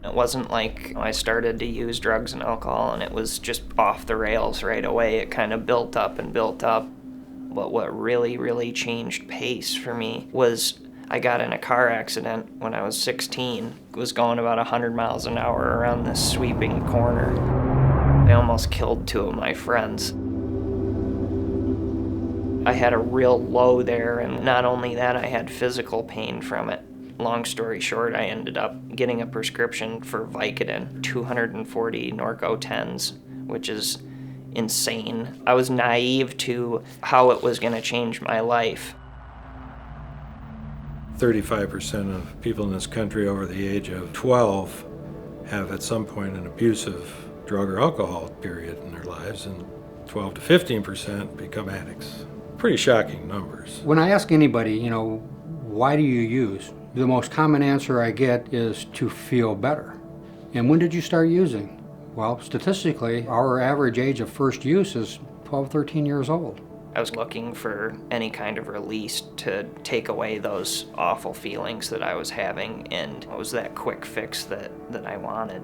It wasn't like I started to use drugs and alcohol and it was just off the rails right away. It kind of built up and built up. But what really, really changed pace for me was I got in a car accident when I was 16. Was going about 100 miles an hour around this sweeping corner. I almost killed 2 of my friends. I had a real low there, and not only that, I had physical pain from it. Long story short, I ended up getting a prescription for Vicodin, 240 Norco-10s, which is insane. I was naive to how it was going to change my life. 35% of people in this country over the age of 12 have at some point an abusive drug or alcohol period in their lives, and 12 to 15% become addicts. Pretty shocking numbers. When I ask anybody, why do you use? The most common answer I get is to feel better. And when did you start using? Well, statistically, our average age of first use is 12, 13 years old. I was looking for any kind of release to take away those awful feelings that I was having, and it was that quick fix that I wanted.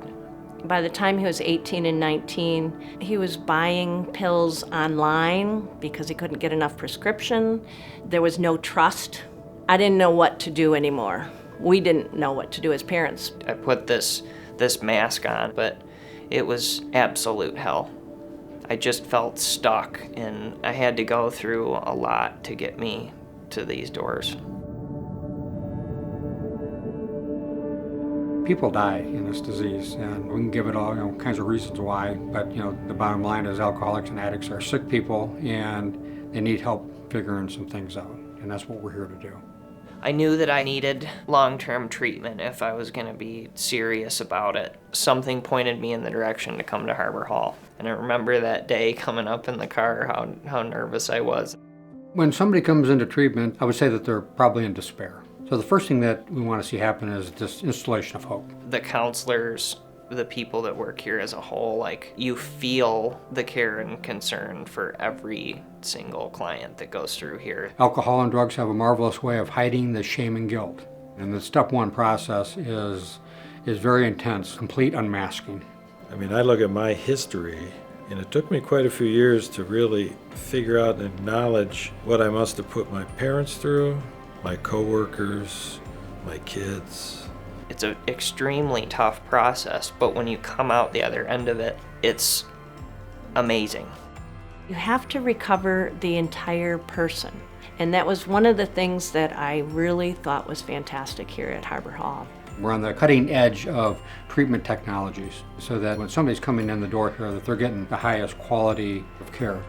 By the time he was 18 and 19, he was buying pills online because he couldn't get enough prescription. There was no trust. I didn't know what to do anymore. We didn't know what to do as parents. I put this mask on, but it was absolute hell. I just felt stuck, and I had to go through a lot to get me to these doors. People die in this disease, and we can give it all kinds of reasons why, but the bottom line is alcoholics and addicts are sick people, and they need help figuring some things out, and that's what we're here to do. I knew that I needed long-term treatment if I was going to be serious about it. Something pointed me in the direction to come to Harbor Hall. And I remember that day coming up in the car, how nervous I was. When somebody comes into treatment, I would say that they're probably in despair. So the first thing that we want to see happen is this installation of hope. The counselors, the people that work here as a whole, you feel the care and concern for every single client that goes through here. Alcohol and drugs have a marvelous way of hiding the shame and guilt. And the step one process is very intense, complete unmasking. I look at my history, and it took me quite a few years to really figure out and acknowledge what I must have put my parents through, my coworkers, my kids. It's an extremely tough process, but when you come out the other end of it, it's amazing. You have to recover the entire person. And that was one of the things that I really thought was fantastic here at Harbor Hall. We're on the cutting edge of treatment technologies so that when somebody's coming in the door here, that they're getting the highest quality of care.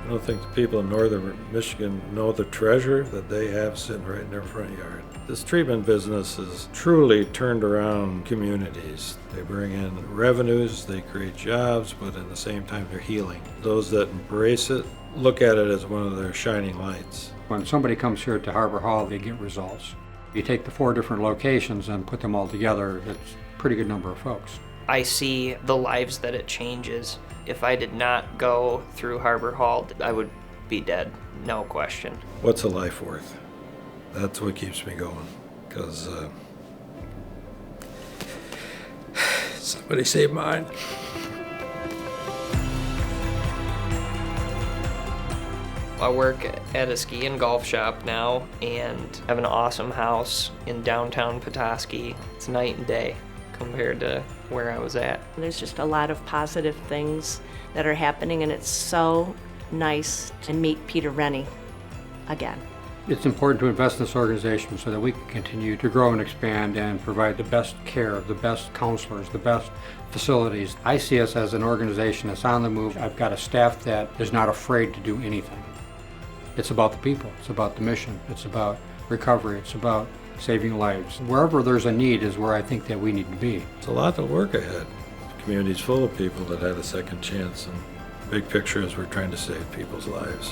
I don't think the people in northern Michigan know the treasure that they have sitting right in their front yard. This treatment business has truly turned around communities. They bring in revenues, they create jobs, but at the same time they're healing. Those that embrace it look at it as one of their shining lights. When somebody comes here to Harbor Hall, they get results. You take the 4 different locations and put them all together, it's a pretty good number of folks. I see the lives that it changes. If I did not go through Harbor Hall, I would be dead, no question. What's a life worth? That's what keeps me going, because somebody saved mine. I work at a ski and golf shop now and have an awesome house in downtown Petoskey. It's night and day compared to where I was at. There's just a lot of positive things that are happening, and it's so nice to meet Peter Rennie again. It's important to invest in this organization so that we can continue to grow and expand and provide the best care, the best counselors, the best facilities. I see us as an organization that's on the move. I've got a staff that is not afraid to do anything. It's about the people, it's about the mission, it's about recovery, it's about saving lives. Wherever there's a need is where I think that we need to be. It's a lot of work ahead. The community's full of people that had a second chance, and the big picture is we're trying to save people's lives.